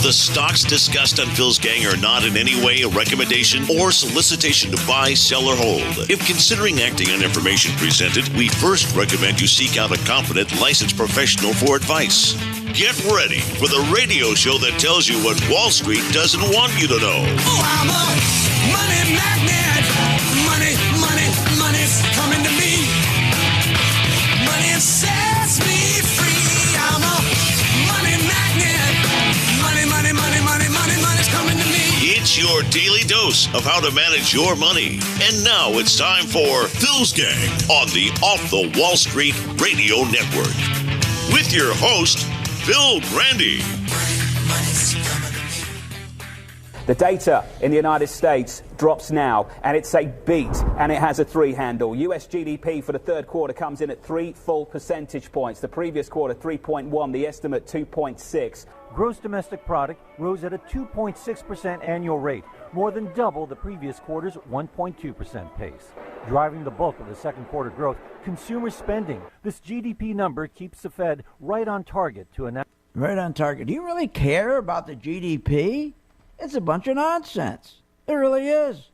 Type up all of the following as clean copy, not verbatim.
The stocks discussed on Phil's Gang are not in any way a recommendation or solicitation to buy, sell, or hold. If considering acting on information presented, we first recommend you seek out a competent, licensed professional for advice. Get ready for the radio show that tells you what Wall Street doesn't want you to know. Oh, I'm a money magnet. Money's coming to me. Money sets me free. I'm a money magnet. Money's coming to me. It's your daily dose of how to manage your money. And now it's time for Phil's Gang on the Off the Wall Street Radio Network. With your host, Phil Grandy. The data in the United States drops now, and it's a beat, and it has a 3 handle. US GDP for the third quarter comes in at 3 full percentage points. The previous quarter, 3.1, the estimate 2.6. Gross domestic product rose at a 2.6% annual rate, more than double the previous quarter's 1.2% pace. Driving the bulk of the second quarter growth, consumer spending. This GDP number keeps the Fed right on target to announce. Right on target. Do you really care about the GDP? It's a bunch of nonsense. It really is.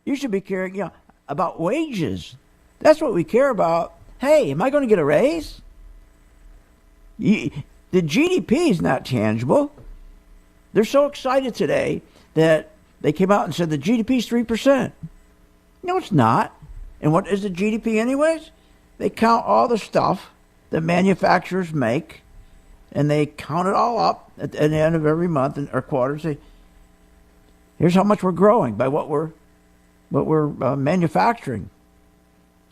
You should be caring, about wages. That's what we care about. Hey, am I going to get a raise? The GDP is not tangible. They're so excited today that they came out and said the GDP is 3%. No, it's not. And what is the GDP anyways? They count all the stuff that manufacturers make, and they count it all up at the end of every month or quarter and say, here's how much we're growing by what we're manufacturing.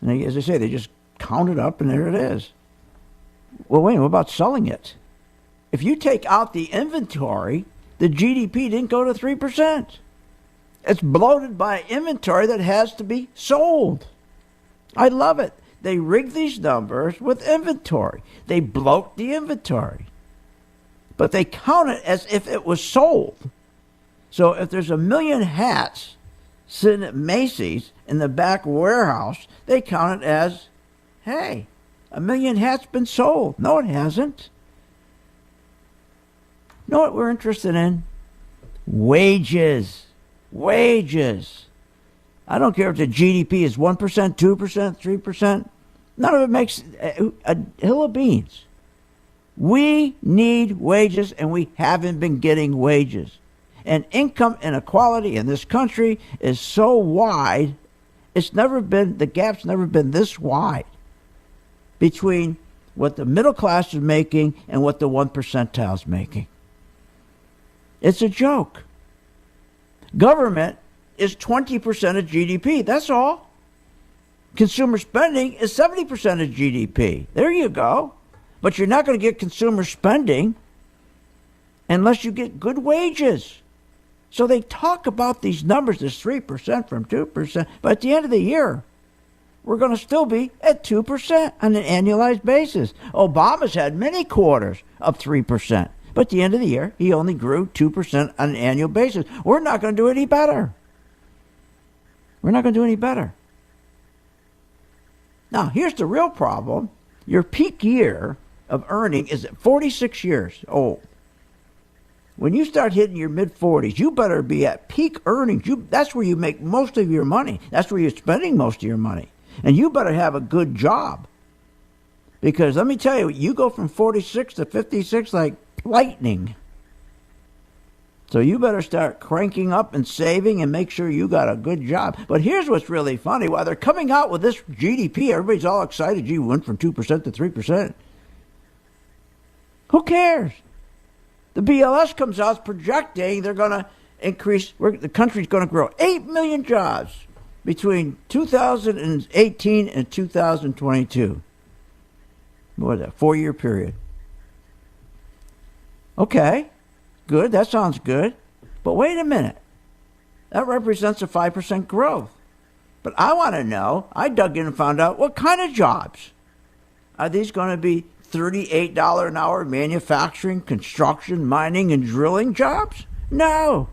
And as I say, they just count it up, and there it is. Well, wait, what about selling it? If you take out the inventory, the GDP didn't go to 3%. It's bloated by inventory that has to be sold. I love it. They rig these numbers with inventory. They bloat the inventory. But they count it as if it was sold. So if there's 1 million hats sitting at Macy's in the back warehouse, they count it as, hey, 1 million hats been sold. No, it hasn't. You know what we're interested in? Wages. Wages. I don't care if the GDP is 1%, 2%, 3%. None of it makes a hill of beans. We need wages, and we haven't been getting wages. And income inequality in this country is so wide, the gap's never been this wide between what the middle class is making and what the 1 percentile is making. It's a joke. Government is 20% of GDP. That's all. Consumer spending is 70% of GDP. There you go. But you're not going to get consumer spending unless you get good wages. So they talk about these numbers as 3% from 2%. But at the end of the year, we're going to still be at 2% on an annualized basis. Obama's had many quarters of 3%. But at the end of the year, he only grew 2% on an annual basis. We're not going to do any better. We're not going to do any better. Now, here's the real problem. Your peak year of earning is at 46 years old. When you start hitting your mid-40s, you better be at peak earnings. That's where you make most of your money. That's where you're spending most of your money. And you better have a good job. Because let me tell you, you go from 46 to 56 like lightning. So you better start cranking up and saving and make sure you got a good job. But here's what's really funny. While they're coming out with this GDP, everybody's all excited. Gee, we went from 2% to 3%. Who cares? The BLS comes out projecting they're going to increase, the country's going to grow 8 million jobs between 2018 and 2022. What is that, 4-year period? Okay, good, that sounds good. But wait a minute. That represents a 5% growth. But I want to know, I dug in and found out, what kind of jobs? Are these going to be $38 an hour manufacturing, construction, mining, and drilling jobs? No.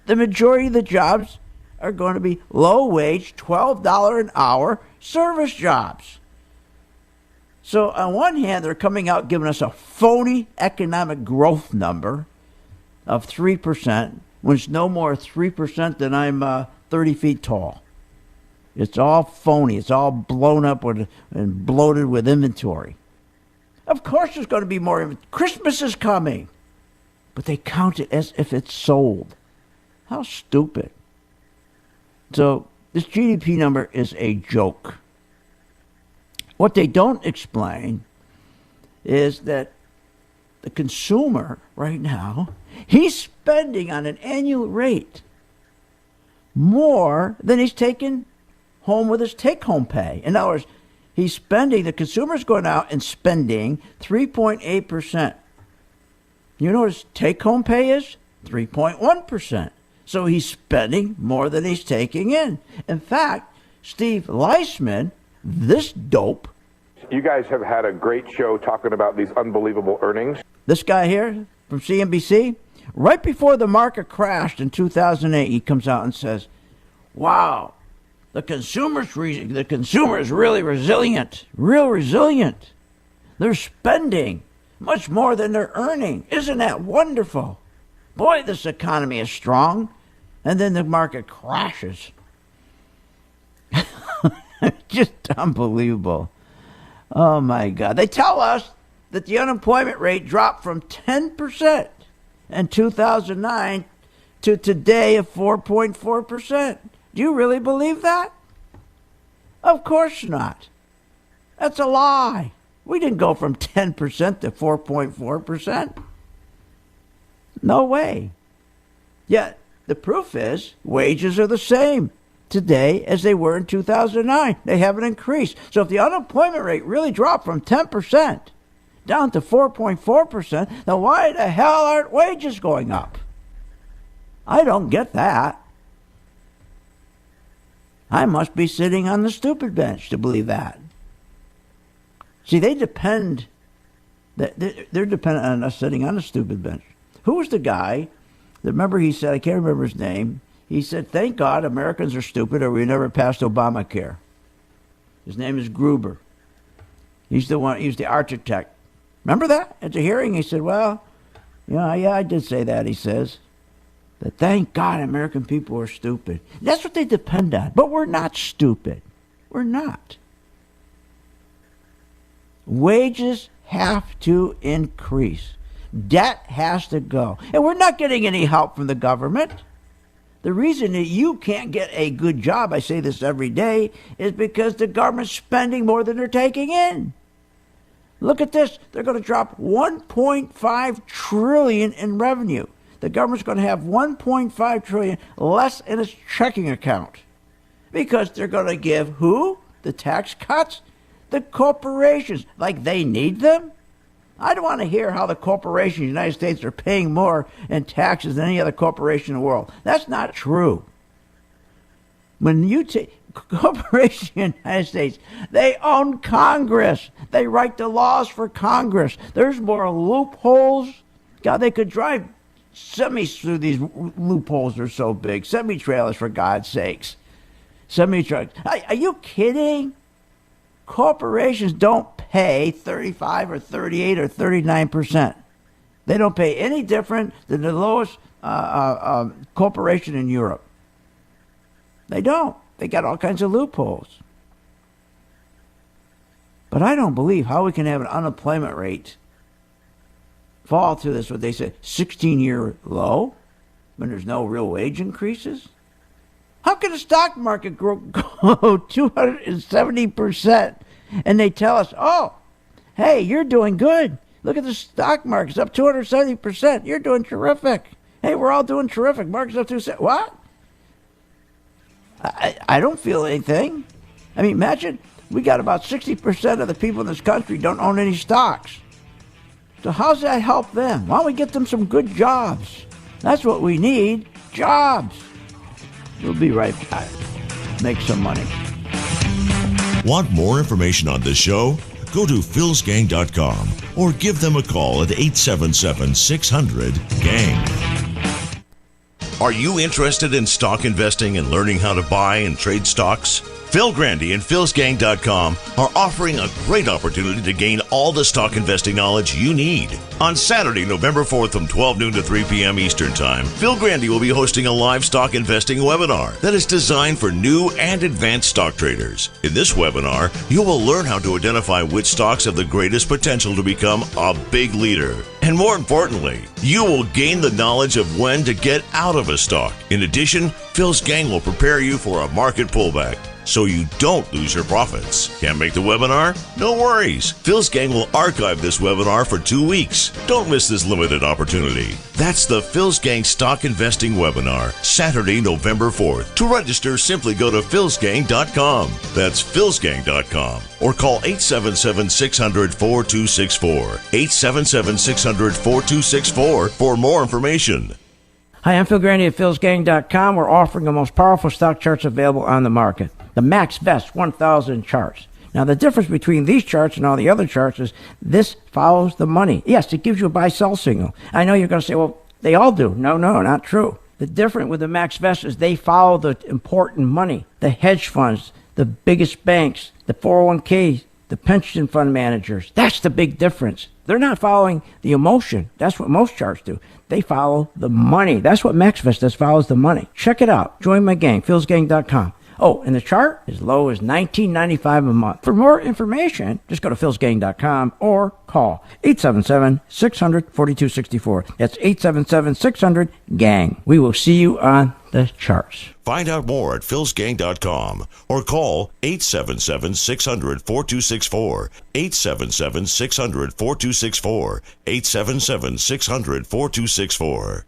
The majority of the jobs are going to be low-wage, $12 an hour service jobs. So on one hand, they're coming out giving us a phony economic growth number of 3%, when it's no more 3% than I'm 30 feet tall. It's all phony. It's all blown up and bloated with inventory. Of course there's going to be more. Christmas is coming. But they count it as if it's sold. How stupid. So this GDP number is a joke. What they don't explain is that the consumer right now, he's spending on an annual rate more than he's taking home with his take-home pay. In other words, the consumer's going out and spending 3.8%. You know what his take-home pay is? 3.1%. So he's spending more than he's taking in. In fact, Steve Leisman, this dope. You guys have had a great show talking about these unbelievable earnings. This guy here from CNBC, right before the market crashed in 2008, he comes out and says, wow, the consumer is really resilient, real resilient. They're spending much more than they're earning. Isn't that wonderful? Boy, this economy is strong. And then the market crashes. Just unbelievable. Oh, my God. They tell us that the unemployment rate dropped from 10% in 2009 to today of 4.4%. Do you really believe that? Of course not. That's a lie. We didn't go from 10% to 4.4%. No way. Yet the proof is wages are the same today as they were in 2009. They haven't increased. So if the unemployment rate really dropped from 10% down to 4.4%, then why the hell aren't wages going up? I don't get that. I must be sitting on the stupid bench to believe that. See, they're dependent on us sitting on the stupid bench. Who was the guy that, remember he said, I can't remember his name, he said, thank God Americans are stupid or we never passed Obamacare. His name is Gruber. He's the architect. Remember that? At the hearing, he said, well, yeah, I did say that, he says. That thank God American people are stupid. That's what they depend on. But we're not stupid. We're not. Wages have to increase. Debt has to go. And we're not getting any help from the government. The reason that you can't get a good job, I say this every day, is because the government's spending more than they're taking in. Look at this. They're going to drop $1.5 trillion in revenue. The government's going to have $1.5 trillion less in its checking account. Because they're going to give who? The tax cuts? The corporations. Like they need them? I don't want to hear how the corporations in the United States are paying more in taxes than any other corporation in the world. That's not true. When you take corporations in the United States, they own Congress. They write the laws for Congress. There's more loopholes. God, they could drive semis through these loopholes. Are so big. Semi-trailers, for God's sakes. Semi-trucks. Are you kidding? Corporations don't pay 35 or 38 or 39%. They don't pay any different than the lowest corporation in Europe. They don't. They got all kinds of loopholes. But I don't believe how we can have an unemployment rate fall to this, what they say, 16-year low when there's no real wage increases. How can the stock market go 270% and they tell us, oh, hey, you're doing good. Look at the stock market. It's up 270%. You're doing terrific. Hey, we're all doing terrific. Market's up 270%. What? I don't feel anything. I mean, imagine we got about 60% of the people in this country don't own any stocks. So how's that help them? Why don't we get them some good jobs? That's what we need, jobs. We'll be right back. Make some money. Want more information on this show? Go to philsgang.com or give them a call at 877-600-GANG. Are you interested in stock investing and learning how to buy and trade stocks? Phil Grandy and philsgang.com are offering a great opportunity to gain all the stock investing knowledge you need. On Saturday, November 4th from 12 noon to 3 p.m. Eastern Time, Phil Grandy will be hosting a live stock investing webinar that is designed for new and advanced stock traders. In this webinar, you will learn how to identify which stocks have the greatest potential to become a big leader. And more importantly, you will gain the knowledge of when to get out of a stock. In addition, Phil's gang will prepare you for a market pullback, so you don't lose your profits. Can't make the webinar? No worries. Phil's gang will archive this webinar for 2 weeks. Don't miss this limited opportunity. That's the Phil's Gang Stock Investing Webinar, Saturday, November 4th. To register, simply go to philsgang.com. That's philsgang.com. Or call 877-600-4264. 877-600-4264 for more information. Hi, I'm Phil Grandy at philsgang.com. We're offering the most powerful stock charts available on the market, the MaxVest 1000 charts. Now, the difference between these charts and all the other charts is this follows the money. Yes, it gives you a buy-sell signal. I know you're going to say, well, they all do. No, not true. The difference with the MaxVest is they follow the important money, the hedge funds, the biggest banks, the 401ks, the pension fund managers. That's the big difference. They're not following the emotion. That's what most charts do. They follow the money. That's what MaxVest does, follows the money. Check it out. Join my gang, philsgang.com. Oh, and the chart is low as $19.95 a month. For more information, just go to philsgang.com or call 877-600-4264. That's 877-600-GANG. We will see you on the charts. Find out more at philsgang.com or call 877-600-4264. 877-600-4264. 877-600-4264.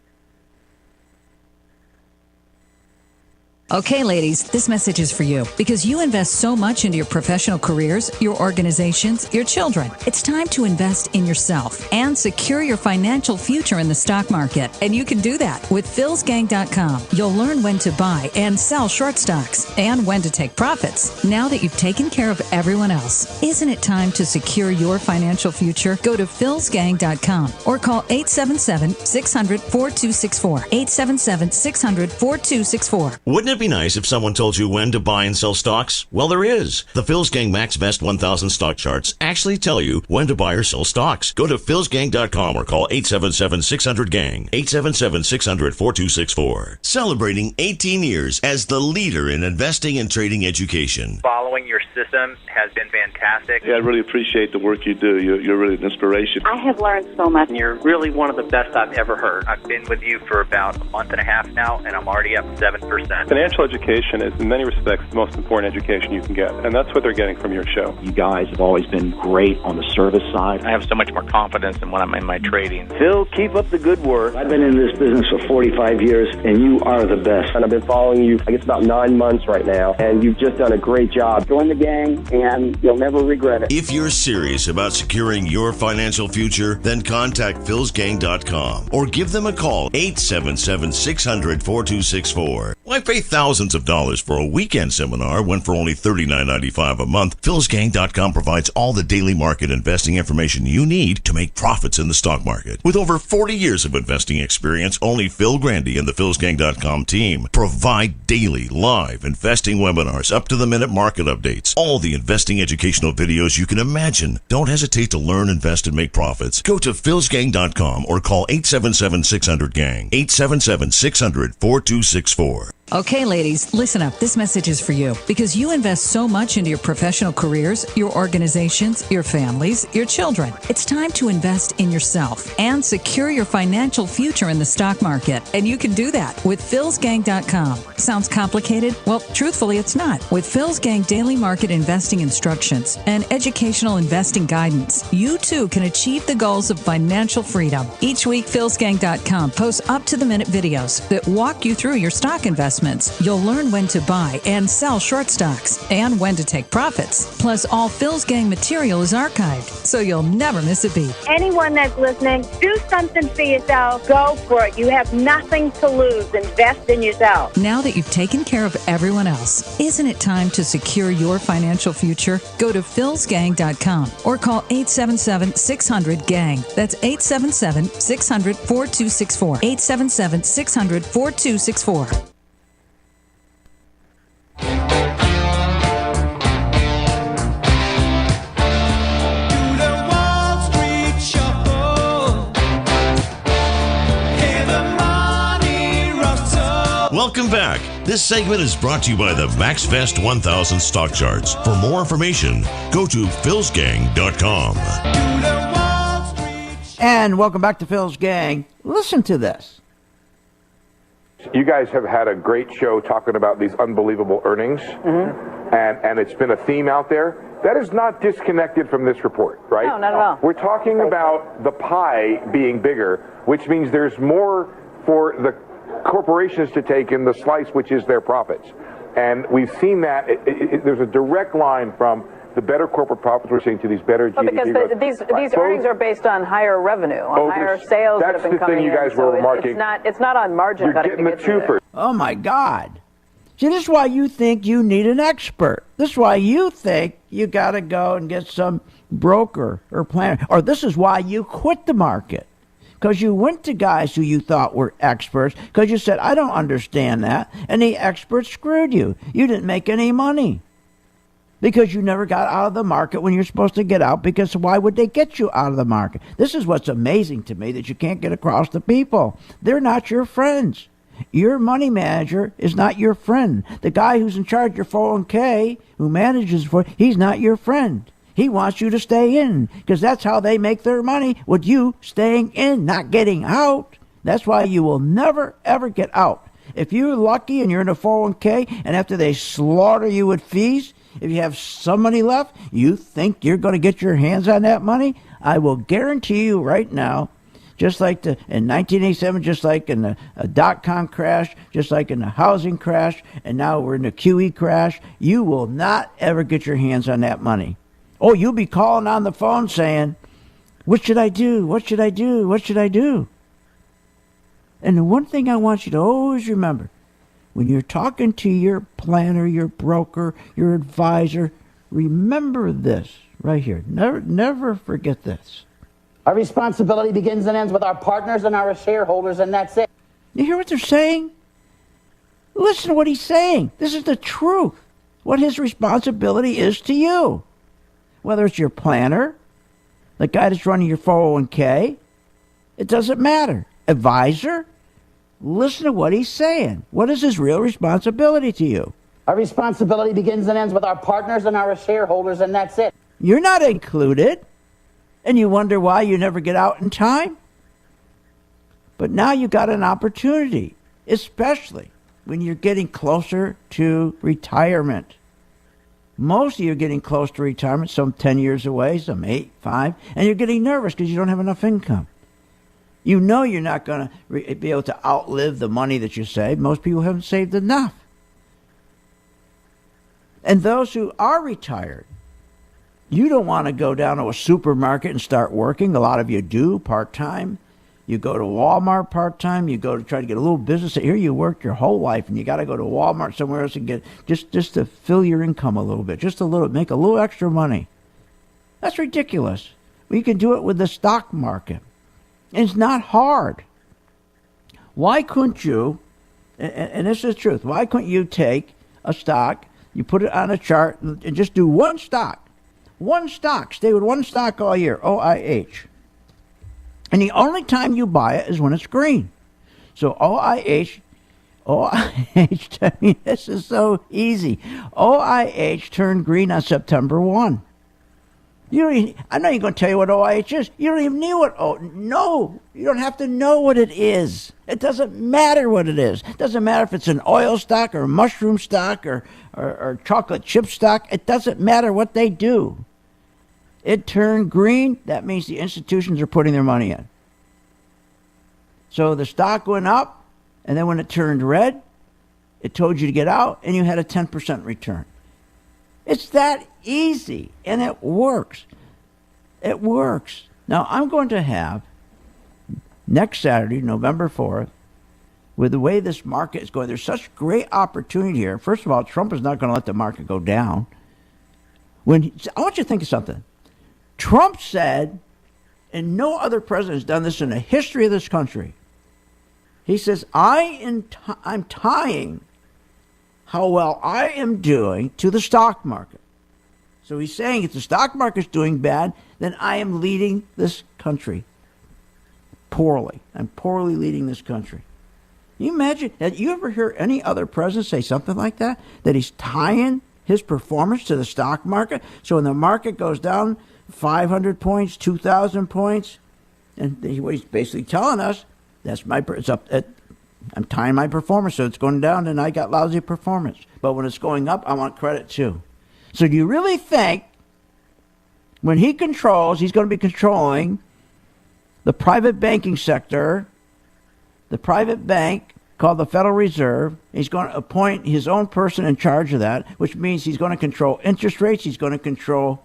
Okay, ladies, this message is for you because you invest so much into your professional careers, your organizations, your children. It's time to invest in yourself and secure your financial future in the stock market. And you can do that with philsgang.com. You'll learn when to buy and sell short stocks and when to take profits. Now that you've taken care of everyone else, isn't it time to secure your financial future? Go to philsgang.com or call 877-600-4264. 877-600-4264. Wouldn't it be nice if someone told you when to buy and sell stocks? Well, there is. The Phil's Gang MaxVest 1000 stock charts actually tell you when to buy or sell stocks. Go to philsgang.com or call 877-600-GANG. 877-600-4264. Celebrating 18 years as the leader in investing and trading education. Following your system has been fantastic. Yeah, I really appreciate the work you do. You're really an inspiration. I have learned so much. You're really one of the best I've ever heard. I've been with you for about a month and a half now, and I'm already up 7%. Financial education is, in many respects, the most important education you can get, and that's what they're getting from your show. You guys have always been great on the service side. I have so much more confidence in when I'm in my trading. Phil, keep up the good work. I've been in this business for 45 years, and you are the best. And I've been following you, I guess, about 9 months right now, and you've just done a great job. Join the gang, and you'll never regret it. If you're serious about securing your financial future, then contact philsgang.com or give them a call, 877-600-4264. Why pay thousands of dollars for a weekend seminar when for only $39.95 a month? philsgang.com provides all the daily market investing information you need to make profits in the stock market. With over 40 years of investing experience, only Phil Grandy and the philsgang.com team provide daily live investing webinars, up-to-the-minute market updates, all the investing educational videos you can imagine. Don't hesitate to learn, invest, and make profits. Go to philsgang.com or call 877-600-GANG. 877-600-4264. Okay, ladies, listen up. This message is for you because you invest so much into your professional careers, your organizations, your families, your children. It's time to invest in yourself and secure your financial future in the stock market. And you can do that with philsgang.com. Sounds complicated? Well, truthfully, it's not. With Phil's Gang daily market investing instructions and educational investing guidance, you too can achieve the goals of financial freedom. Each week, philsgang.com posts up-to-the-minute videos that walk you through your stock investments. You'll learn when to buy and sell short stocks and when to take profits. Plus, all Phil's Gang material is archived, so you'll never miss a beat. Anyone that's listening, do something for yourself. Go for it. You have nothing to lose. Invest in yourself. Now that you've taken care of everyone else, isn't it time to secure your financial future? Go to philsgang.com or call 877-600-GANG. That's 877-600-4264. 877-600-4264. Welcome back. This segment is brought to you by the MaxVest 1000 stock charts. For more information, go to philsgang.com. And welcome back to Phil's Gang. Listen to this. You guys have had a great show talking about these unbelievable earnings, and it's been a theme out there. That is not disconnected from this report, right? No, not at all. We're talking about the pie being bigger, which means there's more for the corporations to take in the slice, which is their profits. And we've seen that. There's a direct line from the better corporate profits we're seeing to these better GDP because these earnings are based on higher revenue, on higher sales that have been coming in. That's the thing you guys were remarking. It's not on margin You're cutting. getting the twofer. Oh, my God. See, this is why you think you need an expert. This is why you think you got to go and get some broker or planner. Or this is why you quit the market. Because you went to guys who you thought were experts. Because you said, I don't understand that. And the experts screwed you. You didn't make any money. Because you never got out of the market when you're supposed to get out, because why would they get you out of the market? This is what's amazing to me, that you can't get across to people. They're not your friends. Your money manager is not your friend. The guy who's in charge of your 401k, who manages for he's not your friend. He wants you to stay in, because that's how they make their money, with you staying in, not getting out. That's why you will never, ever get out. If you're lucky and you're in a 401k, and after they slaughter you with fees, if you have some money left, you think you're going to get your hands on that money? I will guarantee you right now, just like in 1987, just like in the dot-com crash, just like in the housing crash, and now we're in the QE crash, you will not ever get your hands on that money. Oh, you'll be calling on the phone saying, what should I do? What should I do? What should I do? And the one thing I want you to always remember, when you're talking to your planner, your broker, your advisor, remember this right here. Never forget this. Our responsibility begins and ends with our partners and our shareholders, and that's it. You hear what they're saying? Listen to what he's saying. This is the truth. What his responsibility is to you. Whether it's your planner, the guy that's running your 401k, it doesn't matter. Advisor, listen to what he's saying. What is his real responsibility to you? Our responsibility begins and ends with our partners and our shareholders, and that's it. You're not included, and you wonder why you never get out in time. But now you got an opportunity, especially when you're getting closer to retirement. Most of you are getting close to retirement, some 10 years away, some 8, 5, and you're getting nervous because you don't have enough income. You know you're not going to be able to outlive the money that you saved. Most people haven't saved enough. And those who are retired, you don't want to go down to a supermarket and start working. A lot of you do, part-time. You go to Walmart part-time. You go to try to get a little business. Here you worked your whole life, and you got to go to Walmart somewhere else and get just to fill your income a little bit, just a little, make a little extra money. That's ridiculous. We can do it with the stock market. It's not hard. Why couldn't you, and this is the truth, why couldn't you take a stock, you put it on a chart, and just do one stock? One stock. Stay with one stock all year, OIH. And the only time you buy it is when it's green. So OIH, I mean, this is so easy. OIH turned green on September 1. I'm not even going to tell you what OIH is. You don't even know what, no, you don't have to know what it is. It doesn't matter what it is. It doesn't matter if it's an oil stock or a mushroom stock or chocolate chip stock. It doesn't matter what they do. It turned green. That means the institutions are putting their money in. So the stock went up, and then when it turned red, it told you to get out, and you had a 10% return. It's that easy, and it works. It works. Now, I'm going to have next Saturday, November 4th, with the way this market is going, there's such great opportunity here. First of all, Trump is not going to let the market go down. I want you to think of something. Trump said, and no other president has done this in the history of this country, he says, I'm tying how well I am doing to the stock market. So he's saying if the stock market's doing bad, then I am leading this country poorly. I'm poorly leading this country. You imagine that? You ever hear any other president say something like that? That he's tying his performance to the stock market? So when the market goes down 500 points, 2,000 points, and what he's basically telling us, I'm tying my performance, so it's going down and I got lousy performance. But when it's going up, I want credit too. So do you really think when he controls, he's going to be controlling the private banking sector, the private bank called the Federal Reserve? He's going to appoint his own person in charge of that, which means he's going to control interest rates. He's going to control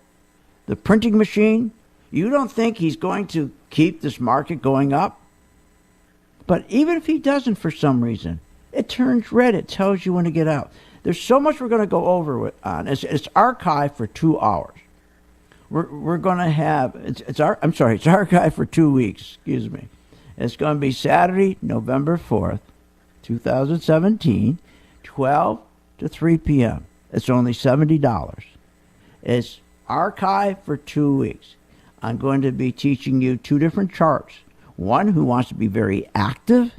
the printing machine. You don't think he's going to keep this market going up? But even if he doesn't for some reason, it turns red. It tells you when to get out. There's so much we're going to go over on. It's archived for 2 hours. We're going to have, it's archived for 2 weeks, excuse me. It's going to be Saturday, November 4th, 2017, 12 to 3 p.m. It's only $70. It's archived for 2 weeks. I'm going to be teaching you 2 different charts. One who wants to be very active,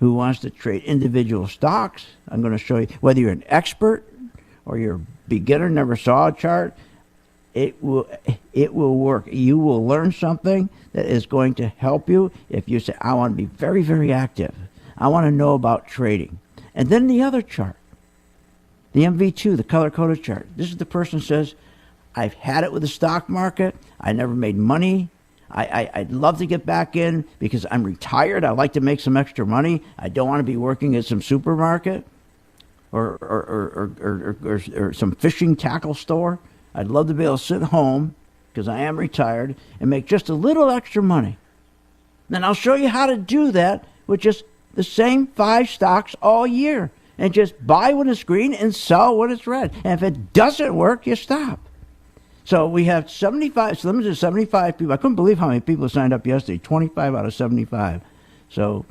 who wants to trade individual stocks. I'm going to show you whether you're an expert or you're a beginner, never saw a chart. It will work. You will learn something that is going to help you if you say, I want to be very, very active. I want to know about trading. And then the other chart, the MV2, the color-coded chart. This is the person who says, I've had it with the stock market. I never made money. I'd love to get back in because I'm retired. I'd like to make some extra money. I don't want to be working at some supermarket or some fishing tackle store. I'd love to be able to sit home because I am retired and make just a little extra money. Then I'll show you how to do that with just the same 5 stocks all year and just buy when it's green and sell when it's red. And if it doesn't work, you stop. So we have 75, so limited to 75 people. I couldn't believe how many people signed up yesterday, 25 out of 75. So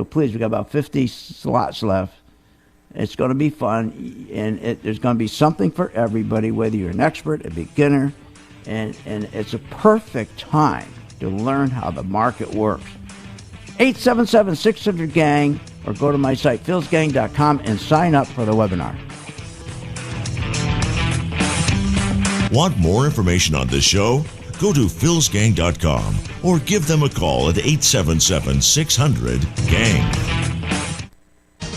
please, we got about 50 slots left. It's going to be fun, and there's going to be something for everybody, whether you're an expert, a beginner, and it's a perfect time to learn how the market works. 877-600-GANG, or go to my site, philsgang.com, and sign up for the webinar. Want more information on this show? Go to philsgang.com or give them a call at 877-600-GANG.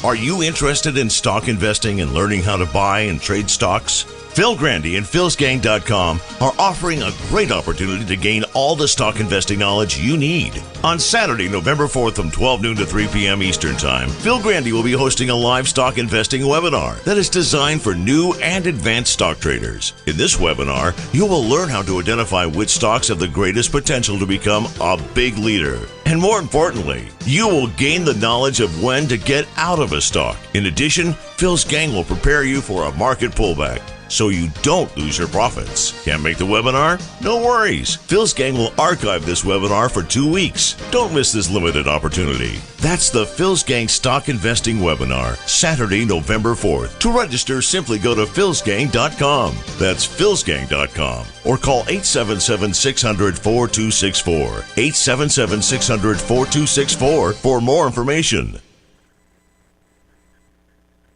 Are you interested in stock investing and learning how to buy and trade stocks? Phil Grandy and philsgang.com are offering a great opportunity to gain all the stock investing knowledge you need. On Saturday, November 4th from 12 noon to 3 p.m. Eastern Time, Phil Grandy will be hosting a live stock investing webinar that is designed for new and advanced stock traders. In this webinar, you will learn how to identify which stocks have the greatest potential to become a big leader. And more importantly, you will gain the knowledge of when to get out of a stock. In addition, Phil's gang will prepare you for a market pullback, so you don't lose your profits. Can't make the webinar? No worries. Phil's gang will archive this webinar for 2 weeks. Don't miss this limited opportunity. That's the Phil's Gang Stock Investing Webinar, Saturday, November 4th. To register, simply go to philsgang.com. That's philsgang.com. Or call 877-600-4264. 877-600-4264 for more information.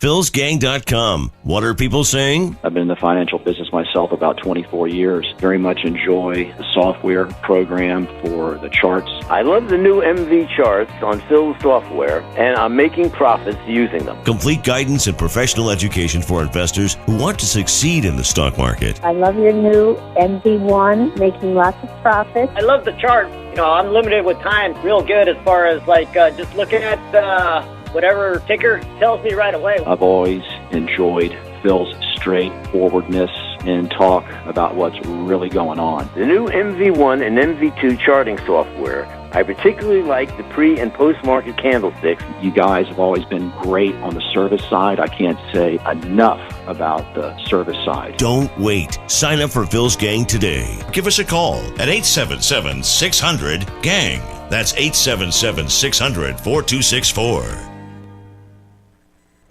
philsgang.com. What are people saying? I've been in the financial business myself about 24 years. Very much enjoy the software program for the charts. I love the new MV charts on Phil's software, and I'm making profits using them. Complete guidance and professional education for investors who want to succeed in the stock market. I love your new MV1, making lots of profits. I love the chart. You know, I'm limited with time. Real good as far as just looking at whatever ticker tells me right away. I've always enjoyed Phil's straightforwardness and talk about what's really going on. The new MV1 and MV2 charting software. I particularly like the pre- and post-market candlesticks. You guys have always been great on the service side. I can't say enough about the service side. Don't wait. Sign up for Phil's Gang today. Give us a call at 877-600-GANG. That's 877-600-4264.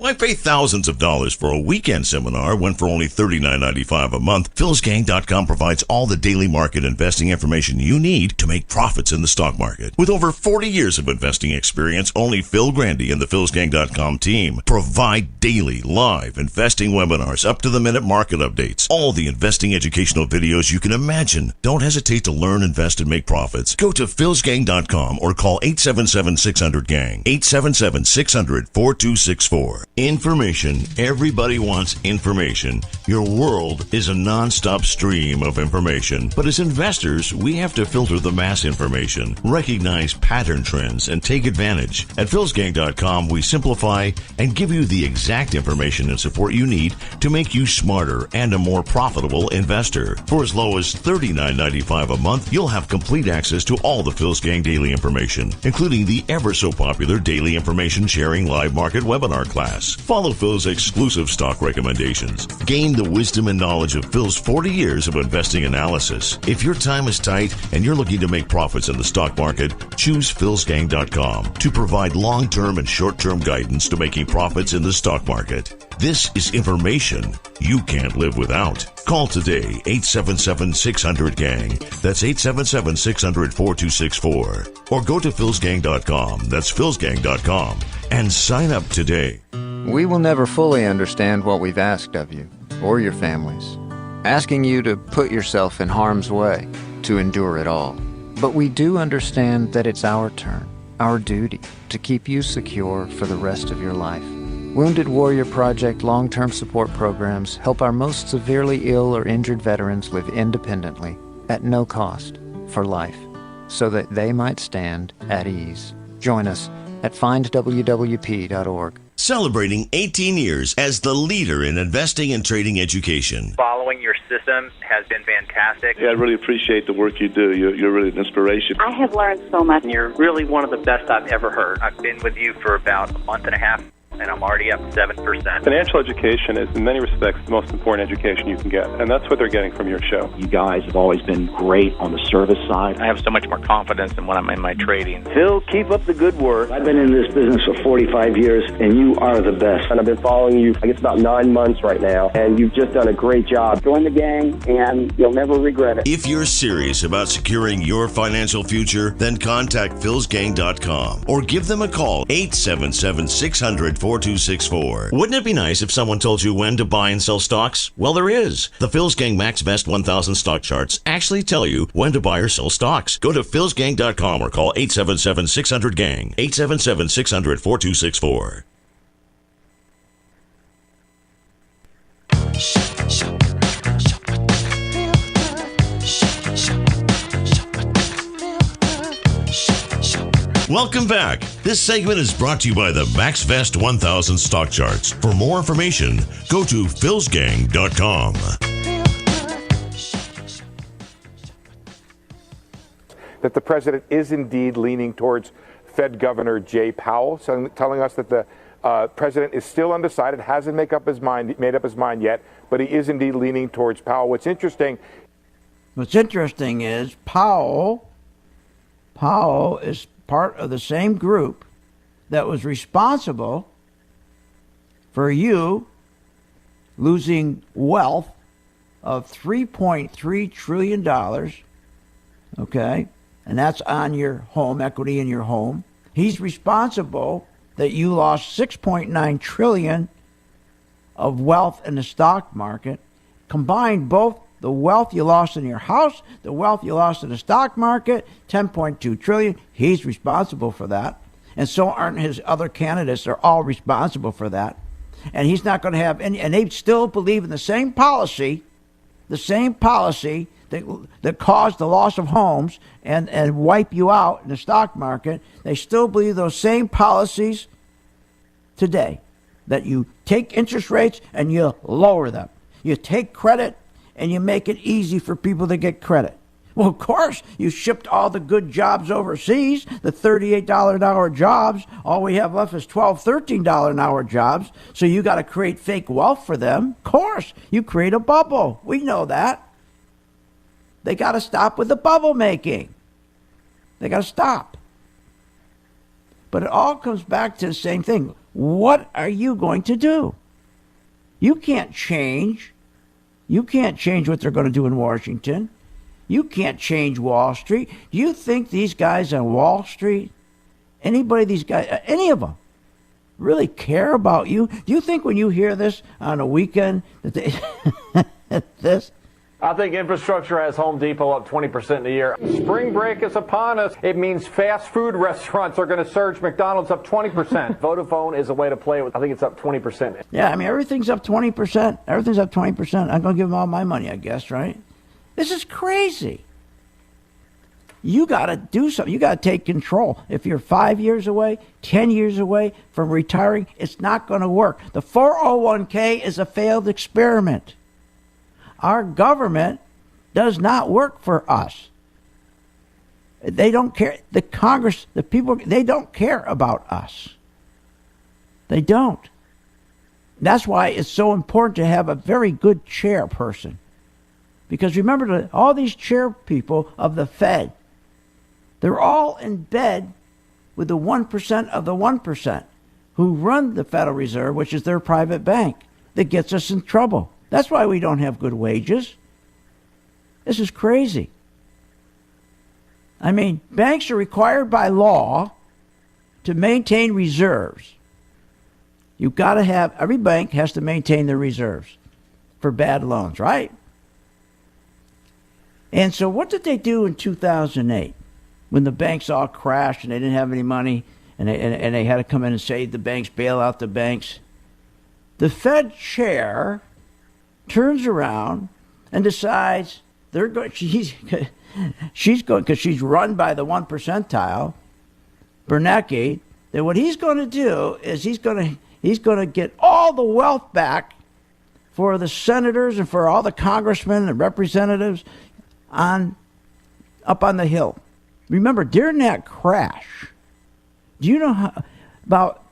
Why pay thousands of dollars for a weekend seminar when for only $39.95 a month, philsgang.com provides all the daily market investing information you need to make profits in the stock market. With over 40 years of investing experience, only Phil Grandy and the philsgang.com team provide daily live investing webinars, up-to-the-minute market updates, all the investing educational videos you can imagine. Don't hesitate to learn, invest, and make profits. Go to philsgang.com or call 877-600-GANG, 877-600-4264. Information. Everybody wants information. Your world is a non-stop stream of information. But as investors, we have to filter the mass information, recognize pattern trends, and take advantage. At philsgang.com, we simplify and give you the exact information and support you need to make you smarter and a more profitable investor. For as low as $39.95 a month, you'll have complete access to all the Phil's Gang daily information, including the ever so popular Daily Information Sharing Live Market Webinar class. Follow Phil's exclusive stock recommendations. Gain the wisdom and knowledge of Phil's 40 years of investing analysis. If your time is tight and you're looking to make profits in the stock market, choose philsgang.com to provide long-term and short-term guidance to making profits in the stock market. This is information you can't live without. Call today, 877-600-GANG. That's 877-600-4264. Or go to philsgang.com. That's philsgang.com. And sign up today. We will never fully understand what we've asked of you, or your families. Asking you to put yourself in harm's way, to endure it all. But we do understand that it's our turn, our duty, to keep you secure for the rest of your life. Wounded Warrior Project long-term support programs help our most severely ill or injured veterans live independently, at no cost, for life, so that they might stand at ease. Join us at findwwp.org. Celebrating 18 years as the leader in investing and trading education. Following your system has been fantastic. Yeah, I really appreciate the work you do. You're really an inspiration. I have learned so much. You're really one of the best I've ever heard. I've been with you for about a month and a half, and I'm already up 7%. Financial education is, in many respects, the most important education you can get, and that's what they're getting from your show. You guys have always been great on the service side. I have so much more confidence in when I'm in my trading. Phil, keep up the good work. I've been in this business for 45 years, and you are the best. And I've been following you, I guess, about 9 months right now, and you've just done a great job. Join the gang, and you'll never regret it. If you're serious about securing your financial future, then contact philsgang.com or give them a call, 877-600-4264. Wouldn't it be nice if someone told you when to buy and sell stocks? Well, there is. The Phil's Gang Max Best 1000 stock charts actually tell you when to buy or sell stocks. Go to philsgang.com or call 877-600-GANG, 877-600-4264. Welcome back. This segment is brought to you by the MaxVest 1000 stock charts. For more information, go to philsgang.com. That the president is indeed leaning towards Fed Governor Jay Powell, telling us that the president is still undecided, hasn't made up his mind yet, but he is indeed leaning towards Powell. What's interesting is Powell is part of the same group that was responsible for you losing wealth of $3.3 trillion, okay? And that's on your home, equity in your home. He's responsible that you lost $6.9 trillion of wealth in the stock market. Combined both the wealth you lost in your house, the wealth you lost in the stock market, $10.2 trillion. He's responsible for that. And so aren't his other candidates. They're all responsible for that. And he's not going to have any, and they still believe in the same policy that caused the loss of homes and wipe you out in the stock market. They still believe those same policies today, that you take interest rates and you lower them. You take credit and you make it easy for people to get credit. Well, of course, you shipped all the good jobs overseas, the $38 an hour jobs. All we have left is $12, $13 an hour jobs. So you got to create fake wealth for them. Of course, you create a bubble. We know that. They got to stop with the bubble making. They got to stop. But it all comes back to the same thing. What are you going to do? You can't change. You can't change what they're going to do in Washington. You can't change Wall Street. Do you think these guys on Wall Street, anybody, these guys, any of them, really care about you? Do you think when you hear this on a weekend that they this? I think infrastructure has Home Depot up 20% in a year. Spring break is upon us. It means fast food restaurants are going to surge. McDonald's up 20%. Vodafone is a way to play with. I think it's up 20%. Yeah, I mean, everything's up 20%. Everything's up 20%. I'm going to give them all my money, I guess, right? This is crazy. You got to do something. You got to take control. If you're 5 years away, 10 years away from retiring, it's not going to work. The 401k is a failed experiment. Our government does not work for us. They don't care. The Congress, the people, they don't care about us. They don't. That's why it's so important to have a very good chairperson. Because remember, all these chair people of the Fed, they're all in bed with the 1% of the 1% who run the Federal Reserve, which is their private bank, that gets us in trouble. That's why we don't have good wages. This is crazy. I mean, banks are required by law to maintain reserves. You've got to have, every bank has to maintain their reserves for bad loans, right? And so what did they do in 2008 when the banks all crashed and they didn't have any money and they had to come in and save the banks, bail out the banks? The Fed chair turns around and decides they're going. She's going, because she's run by the 1 percentile, Bernanke. That what he's going to do is he's going to get all the wealth back for the senators and for all the congressmen and representatives up on the Hill. Remember, during that crash, do you know how about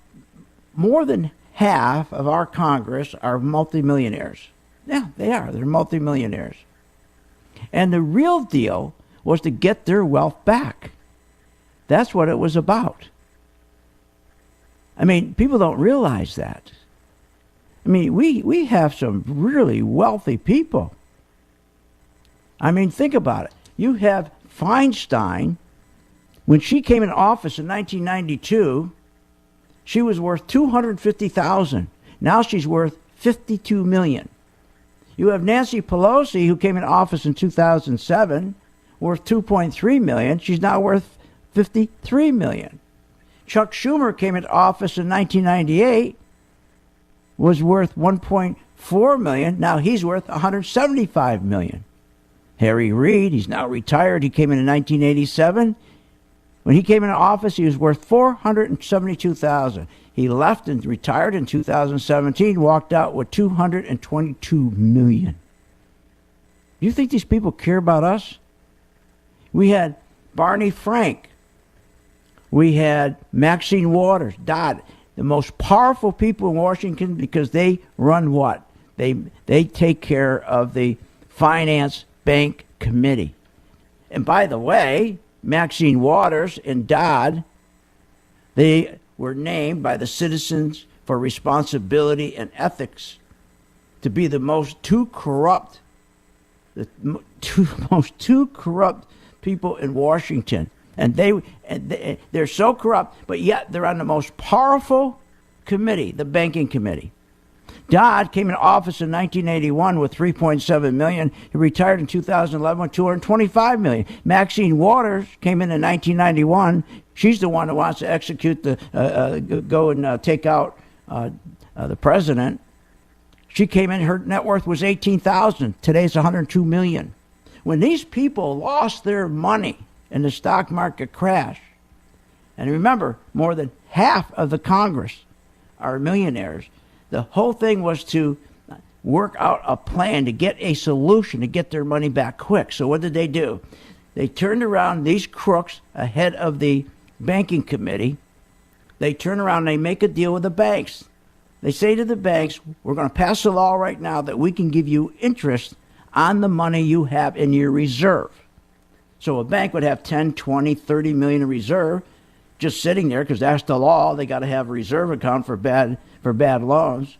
more than half of our Congress are multimillionaires? Yeah, they are. They're multimillionaires. And the real deal was to get their wealth back. That's what it was about. I mean, people don't realize that. I mean, we have some really wealthy people. I mean, think about it. You have Feinstein. When she came in office in 1992, she was worth $250,000. Now she's worth $52 million. You have Nancy Pelosi, who came in office in 2007, worth $2.3 million. She's now worth $53 million. Chuck Schumer came into office in 1998, was worth $1.4 million. Now he's worth $175 million. Harry Reid, he's now retired. He came in 1987. When he came into office, he was worth $472,000. He left and retired in 2017, walked out with $222 million. Do you think these people care about us? We had Barney Frank. We had Maxine Waters, Dodd, the most powerful people in Washington, because they run what? They take care of the Finance Bank Committee. And by the way, Maxine Waters and Dodd, they were named by the Citizens for Responsibility and Ethics to be the most two corrupt people in Washington. And they're so corrupt, but yet they're on the most powerful committee, the Banking Committee. Dodd came into office in 1981 with $3.7 million. He retired in 2011 with $225 million. Maxine Waters came in 1991. She's the one who wants to execute go and take out the president. She came in, her net worth was $18,000. Today's $102 million. When these people lost their money in the stock market crash, and remember, more than half of the Congress are millionaires, the whole thing was to work out a plan to get a solution to get their money back quick. So what did they do? They turned around these crooks ahead of the Banking Committee. They turn around and they make a deal with the banks. They say to the banks, we're going to pass a law right now that we can give you interest on the money you have in your reserve. So a bank would have 10, 20, 30 million in reserve. just sitting there because that's the law. They got to have a reserve account for bad loans.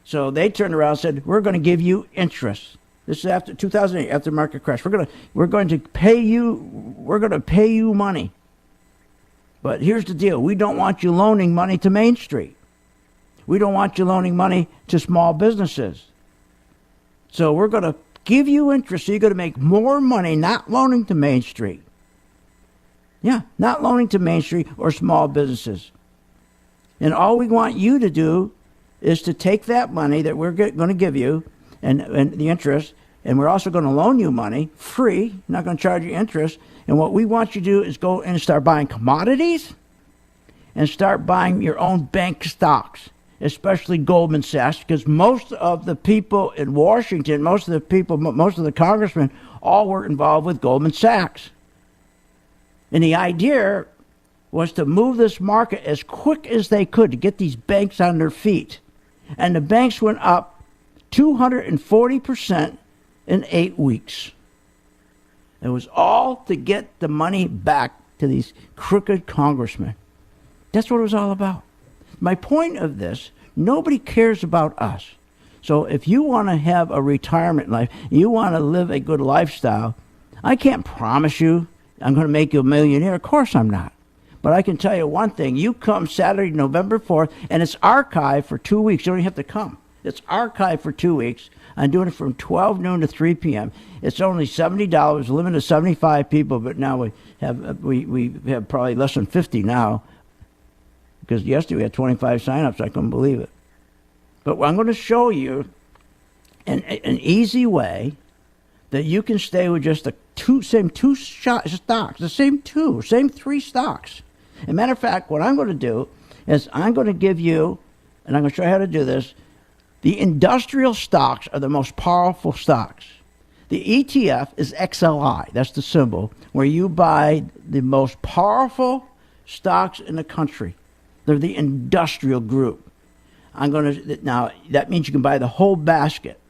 So they turned around and said, we're going to give you interest. This is after 2008, after the market crash. We're going to pay you money. But here's the deal. We don't want you loaning money to Main Street. We don't want you loaning money to small businesses. So we're going to give you interest. So you're going to make more money not loaning to Main Street. Yeah, not loaning to Main Street or small businesses. And all we want you to do is to take that money that we're going to give you and the interest, and we're also going to loan you money free, not going to charge you interest. And what we want you to do is go and start buying commodities and start buying your own bank stocks, especially Goldman Sachs, because most of the people in Washington, most of the congressmen, all were involved with Goldman Sachs. And the idea was to move this market as quick as they could to get these banks on their feet. And the banks went up 240% in 8 weeks. It was all to get the money back to these crooked congressmen. That's what it was all about. My point of this, nobody cares about us. So if you want to have a retirement life, you want to live a good lifestyle, I can't promise you I'm going to make you a millionaire. Of course I'm not. But I can tell you one thing. You come Saturday, November 4th, and it's archived for 2 weeks. You don't even have to come. It's archived for 2 weeks. I'm doing it from 12 noon to 3 p.m. It's only $70, limited to 75 people, but now we have probably less than 50 now, because yesterday we had 25 sign-ups. I couldn't believe it. But I'm going to show you an easy way that you can stay with just the same three stocks. As a matter of fact, what I'm going to do is I'm going to give you, and I'm going to show you how to do this, the industrial stocks are the most powerful stocks. The ETF is XLI, that's the symbol, where you buy the most powerful stocks in the country. They're the industrial group. Now, that means you can buy the whole basket.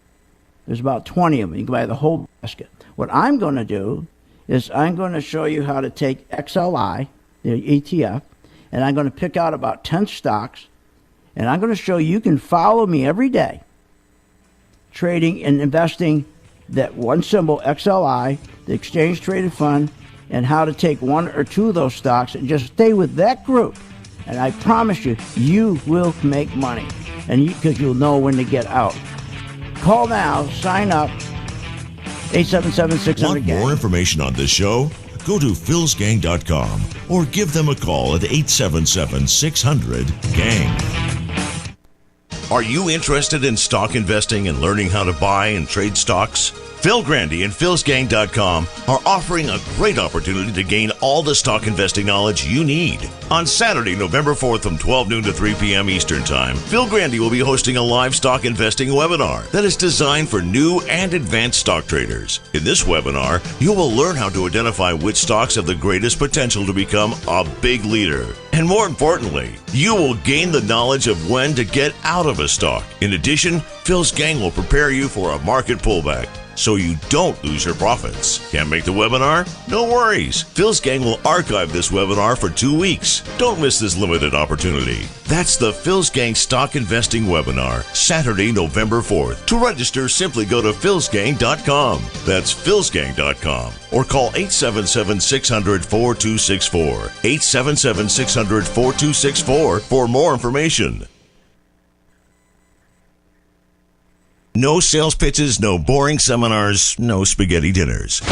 There's about 20 of them. You can buy the whole basket. What I'm going to do is I'm going to show you how to take XLI, the ETF, and I'm going to pick out about 10 stocks, and I'm going to show you can follow me every day trading and investing that one symbol, XLI, the exchange traded fund, and how to take one or two of those stocks and just stay with that group. And I promise you, you will make money, and because you'll know when to get out. Call now, sign up, 877-600-GANG. Want more information on this show? Go to philsgang.com or give them a call at 877-600-GANG. Are you interested in stock investing and learning how to buy and trade stocks? Phil Grandy and philsgang.com are offering a great opportunity to gain all the stock investing knowledge you need. On Saturday, November 4th from 12 noon to 3 p.m. Eastern Time, Phil Grandy will be hosting a live stock investing webinar that is designed for new and advanced stock traders. In this webinar, you will learn how to identify which stocks have the greatest potential to become a big leader. And more importantly, you will gain the knowledge of when to get out of a stock. In addition, Phil's gang will prepare you for a market pullback, so you don't lose your profits. Can't make the webinar? No worries. Phil's gang will archive this webinar for 2 weeks. Don't miss this limited opportunity. That's the Phil's Gang Stock Investing Webinar, Saturday, November 4th. To register, simply go to philsgang.com. That's philsgang.com. Or call 877-600-4264. 877-600-4264 for more information. No sales pitches, no boring seminars, no spaghetti dinners.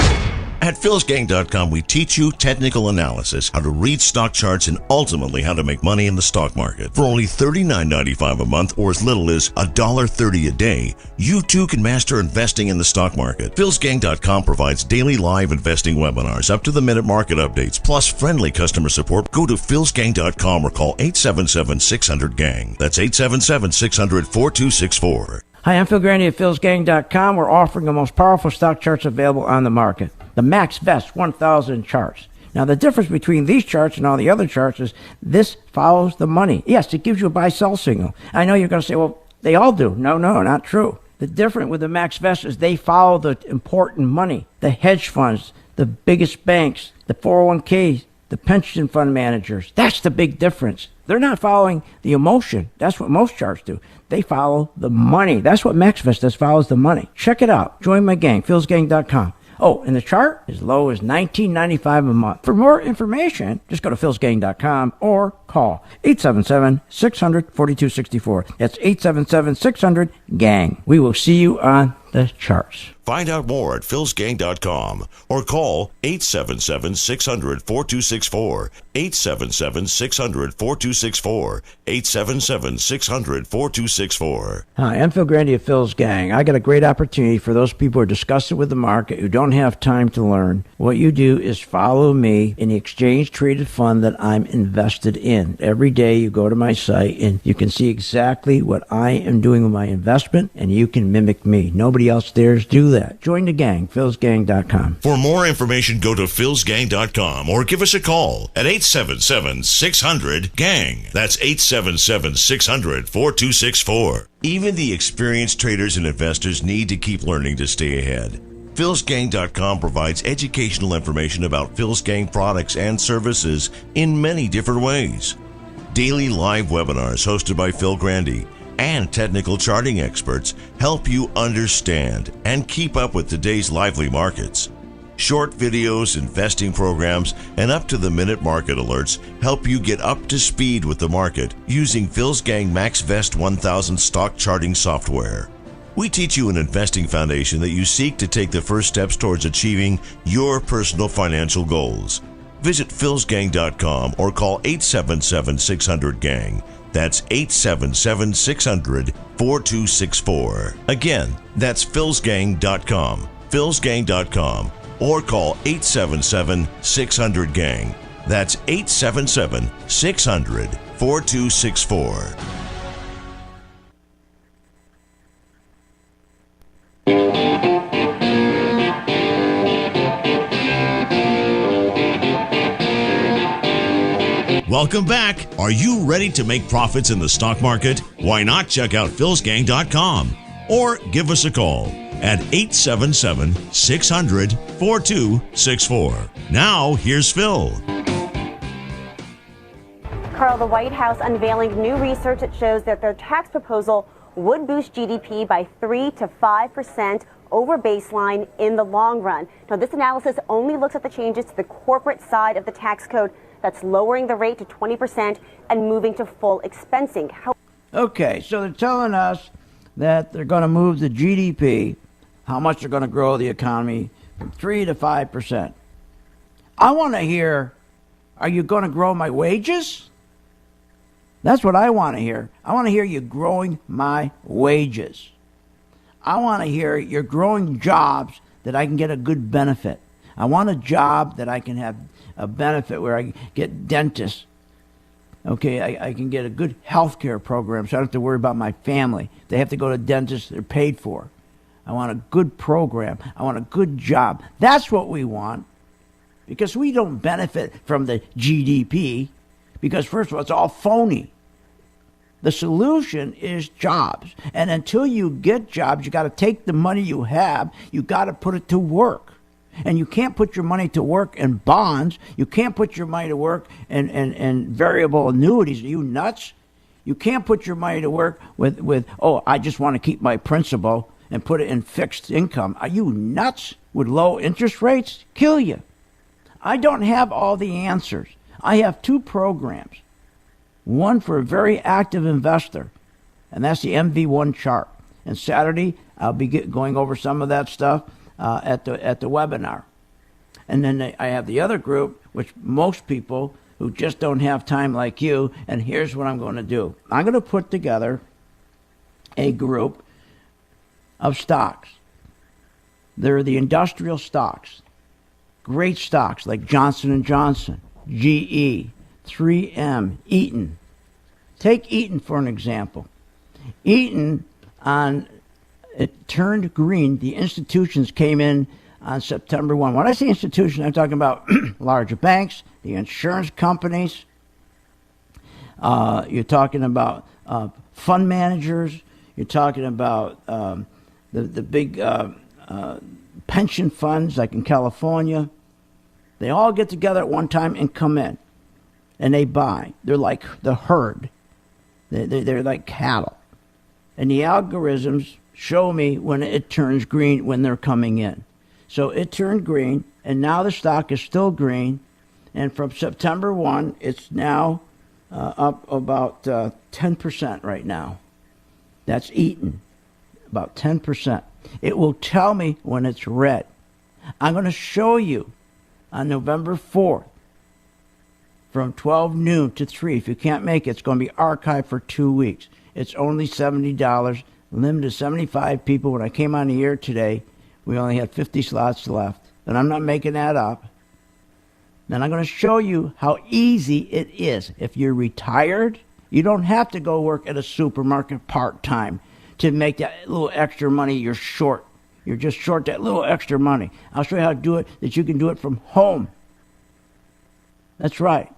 At philsgang.com, we teach you technical analysis, how to read stock charts, and ultimately how to make money in the stock market. For only $39.95 a month, or as little as $1.30 a day, you too can master investing in the stock market. philsgang.com provides daily live investing webinars, up-to-the-minute market updates, plus friendly customer support. Go to philsgang.com or call 877-600-GANG. That's 877-600-4264. Hi, I'm Phil Grandy at philsgang.com. We're offering the most powerful stock charts available on the market. The Max Best 1000 charts. Now, the difference between these charts and all the other charts is this follows the money. Yes, it gives you a buy-sell signal. I know you're going to say, well, they all do. No, not true. The difference with the Max Best is they follow the important money, the hedge funds, the biggest banks, the 401ks, the pension fund managers. That's the big difference. They're not following the emotion. That's what most charts do. They follow the money. That's what MaxVest does, follows the money. Check it out. Join my gang, philsgang.com. Oh, and the chart is low as $19.95 a month. For more information, just go to philsgang.com or call 877-600-4264. That's 877-600-GANG. We will see you on the charts. Find out more at philsgang.com or call 877-600-4264, 877-600-4264, 877-600-4264. Hi, I'm Phil Grandy of Phil's Gang. I got a great opportunity for those people who are disgusted with the market, who don't have time to learn. What you do is follow me in the exchange-traded fund that I'm invested in. Every day you go to my site and you can see exactly what I am doing with my investment, and you can mimic me. Nobody else dares do that. Join the gang, philsgang.com. For more information, go to philsgang.com or give us a call at 877-600-GANG. That's 877-600-4264. Even the experienced traders and investors need to keep learning to stay ahead. philsgang.com provides educational information about Phil's Gang products and services in many different ways. Daily live webinars hosted by Phil Grandy and technical charting experts help you understand and keep up with today's lively markets. Short videos, investing programs, and up-to-the-minute market alerts help you get up to speed with the market using Phil's Gang MaxVest 1000 stock charting software. We teach you an investing foundation that you seek to take the first steps towards achieving your personal financial goals. Visit philsgang.com or call 877-600-GANG. That's 877-600-4264. Again, that's philsgang.com, philsgang.com, or call 877-600-GANG. That's 877-600-4264. Welcome back. Are you ready to make profits in the stock market? Why not check out philsgang.com or give us a call at 877-600-4264. Now, here's Phil. Carl, the White House unveiling new research that shows that their tax proposal would boost GDP by 3 to 5% over baseline in the long run. Now, this analysis only looks at the changes to the corporate side of the tax code that's lowering the rate to 20% and moving to full expensing. Okay, so they're telling us that they're going to move the GDP, how much they're going to grow the economy, from 3 to 5%. I want to hear, are you going to grow my wages? That's what I want to hear. I want to hear you growing my wages. I want to hear you're growing jobs that I can get a good benefit. I want a job that I can have a benefit where I get dentists. Okay, I can get a good health care program so I don't have to worry about my family. They have to go to dentists, they're paid for. I want a good program. I want a good job. That's what we want. Because we don't benefit from the GDP. Because first of all, it's all phony. The solution is jobs. And until you get jobs, you got to take the money you have, you got to put it to work. And you can't put your money to work in bonds. You can't put your money to work in variable annuities. Are you nuts? You can't put your money to work with I just want to keep my principal and put it in fixed income. Are you nuts? With low interest rates? Kill you. I don't have all the answers. I have two programs. One for a very active investor, and that's the MV1 chart. And Saturday, I'll be going over some of that stuff at the webinar. And then I have the other group, which most people who just don't have time like you, and here's what I'm going to do. I'm going to put together a group of stocks. They're the industrial stocks. Great stocks like Johnson & Johnson, GE, 3M, Eaton. Take Eaton for an example. Eaton, it turned green. The institutions came in on September 1. When I say institutions, I'm talking about larger banks, the insurance companies. You're talking about fund managers. You're talking about the big pension funds like in California. They all get together at one time and come in, and they buy. They're like the herd. They're like cattle. And the algorithms show me when it turns green when they're coming in. So it turned green, and now the stock is still green. And from September 1, it's now up about 10% right now. That's Eaton, about 10%. It will tell me when it's red. I'm going to show you on November 4th from 12 noon to 3. If you can't make it, it's going to be archived for 2 weeks. It's only $70, limited to 75 people. When I came on the air today, we only had 50 slots left. And I'm not making that up. And I'm going to show you how easy it is. If you're retired, you don't have to go work at a supermarket part-time to make that little extra money you're short. You're just short that little extra money. I'll show you how to do it, that you can do it from home. That's right.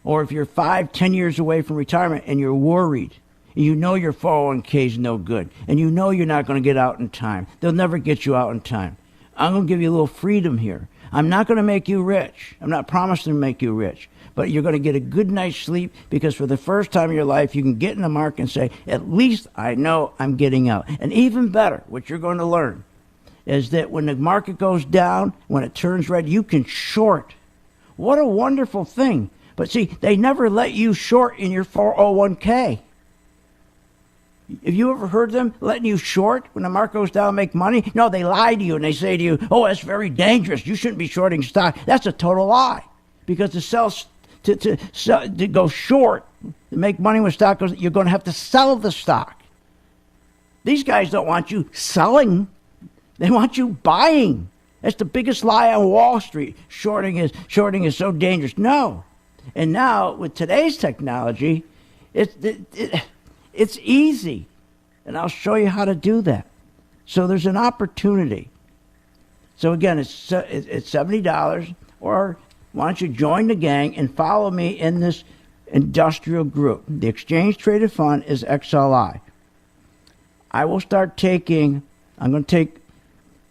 Or if you're 5-10 years away from retirement and you're worried, and you know your 401k is no good, and you know you're not going to get out in time. They'll never get you out in time. I'm going to give you a little freedom here. I'm not going to make you rich. I'm not promising to make you rich. But you're going to get a good night's sleep because for the first time in your life, you can get in the market and say, at least I know I'm getting out. And even better, what you're going to learn is that when the market goes down, when it turns red, you can short. What a wonderful thing. But see, they never let you short in your 401k. Have you ever heard them letting you short when the market goes down and make money? No, they lie to you and they say to you, oh, that's very dangerous. You shouldn't be shorting stock. That's a total lie. Because to go short, to make money when stock goes, you're going to have to sell the stock. These guys don't want you selling. They want you buying. That's the biggest lie on Wall Street. Shorting is so dangerous. No. And now, with today's technology, it's easy, and I'll show you how to do that. So there's an opportunity. So again, it's $70, or why don't you join the gang and follow me in this industrial group. The exchange traded fund is XLI. I will start taking, I'm going to take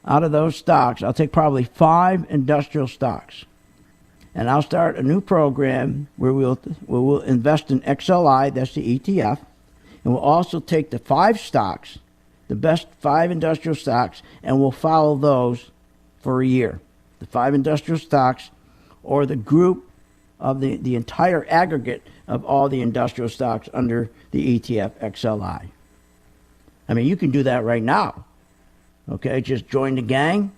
out of those stocks, I'll take probably 5 industrial stocks. And I'll start a new program where we'll invest in XLI, that's the ETF. And we'll also take the 5 stocks, the best 5 industrial stocks, and we'll follow those for a year. The 5 industrial stocks, or the group of the entire aggregate of all the industrial stocks under the ETF XLI. I mean, you can do that right now. Okay, just join the gang,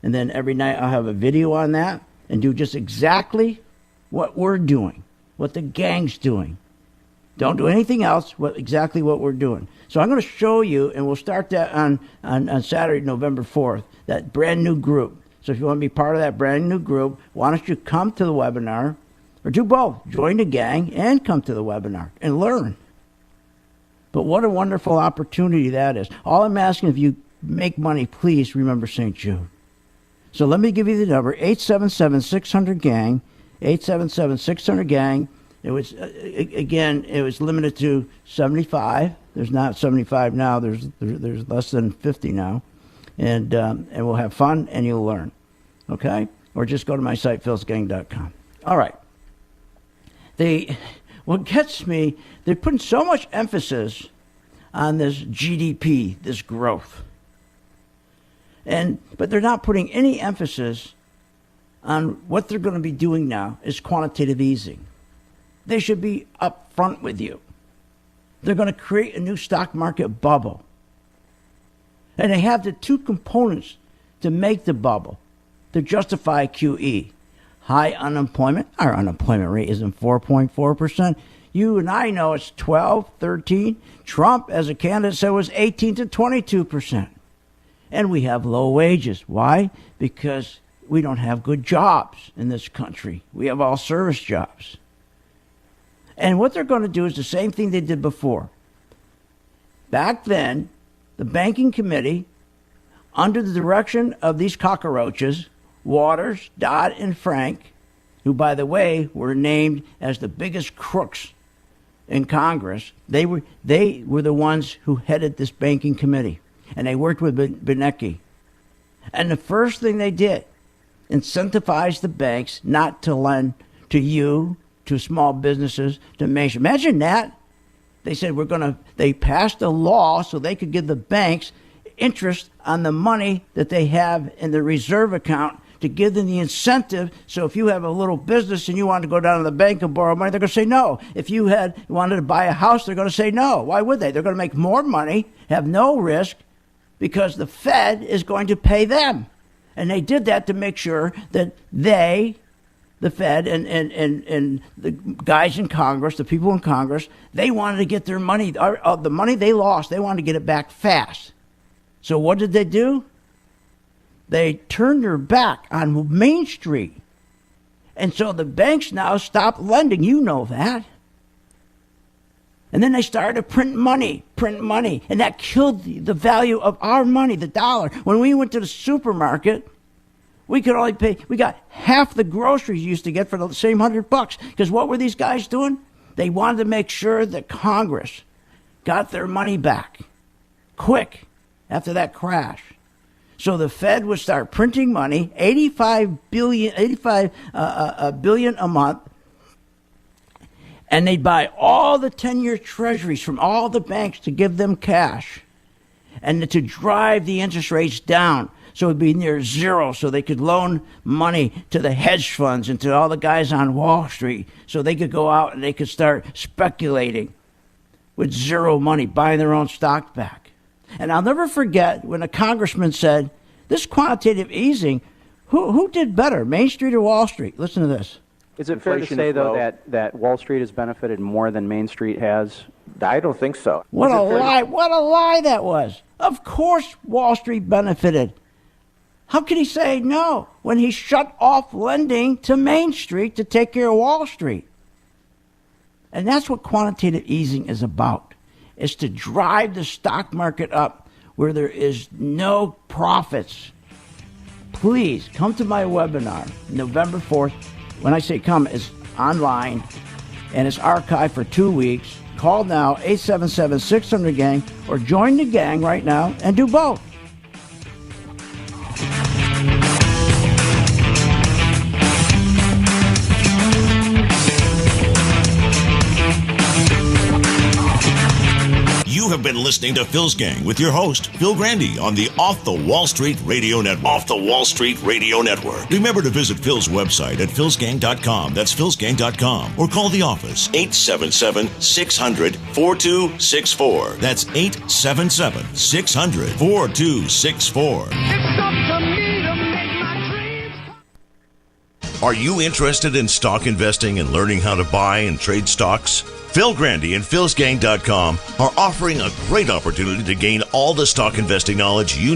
and then every night I'll have a video on that and do just exactly what we're doing, what the gang's doing. Don't do anything else, exactly what we're doing. So I'm going to show you, and we'll start that on Saturday, November 4th, that brand new group. So if you want to be part of that brand new group, why don't you come to the webinar, or do both. Join the gang and come to the webinar and learn. But what a wonderful opportunity that is. All I'm asking, if you make money, please remember St. Jude. So let me give you the number, 877-600-GANG, 877-600-GANG. It was, again, it was limited to 75. There's not 75 now. There's less than 50 now. And we'll have fun and you'll learn. Okay? Or just go to my site, philsgang.com. All right. What gets me, they're putting so much emphasis on this GDP, this growth. But they're not putting any emphasis on what they're going to be doing now is quantitative easing. They should be up front with you. They're going to create a new stock market bubble. And they have the 2 components to make the bubble, to justify QE. High unemployment. Our unemployment rate isn't 4.4%. You and I know it's 12, 13. Trump, as a candidate, said it was 18 to 22%. And we have low wages. Why? Because we don't have good jobs in this country. We have all service jobs. And what they're going to do is the same thing they did before. Back then, the banking committee, under the direction of these cockroaches, Waters, Dodd, and Frank, who, by the way, were named as the biggest crooks in Congress, they were the ones who headed this banking committee. And they worked with Bernanke. And the first thing they did incentivize the banks not to lend to you, to small businesses, to Main Street. Imagine that. They said they passed a law so they could give the banks interest on the money that they have in the reserve account to give them the incentive. So if you have a little business and you want to go down to the bank and borrow money, they're going to say no. If you wanted to buy a house, they're going to say no. Why would they? They're going to make more money, have no risk, because the Fed is going to pay them. And they did that to make sure that the Fed and the guys in Congress, the people in Congress, they wanted to get their money, the money they lost, they wanted to get it back fast. So what did they do? They turned their back on Main Street. And so the banks now stopped lending. You know that. And then they started to print money. And that killed the value of our money, the dollar. When we went to the supermarket, we got half the groceries you used to get for the same $100. Because what were these guys doing? They wanted to make sure that Congress got their money back quick after that crash. So the Fed would start printing money, $85 billion a month, and they'd buy all the 10-year treasuries from all the banks to give them cash and to drive the interest rates down so it would be near zero, so they could loan money to the hedge funds and to all the guys on Wall Street so they could go out and they could start speculating with zero money, buying their own stock back. And I'll never forget when a congressman said, this quantitative easing, who did better, Main Street or Wall Street? Listen to this. Is it fair to say, though, that Wall Street has benefited more than Main Street has? I don't think so. What a lie. What a lie that was. Of course Wall Street benefited. How could he say no when he shut off lending to Main Street to take care of Wall Street? And that's what quantitative easing is about. Is to drive the stock market up where there is no profits. Please come to my webinar November 4th. When I say come, it's online and it's archived for 2 weeks. Call now, 877-600-GANG, or join the gang right now and do both. You have been listening to Phil's Gang with your host, Phil Grandy, on the Off the Wall Street Radio Network. Off the Wall Street Radio Network. Remember to visit Phil's website at philsgang.com. That's philsgang.com. Or call the office, 877-600-4264. That's 877-600-4264. It's up to me to make my dreams. Are you interested in stock investing and learning how to buy and trade stocks? Phil Grandy and philsgang.com are offering a great opportunity to gain all the stock investing knowledge you need.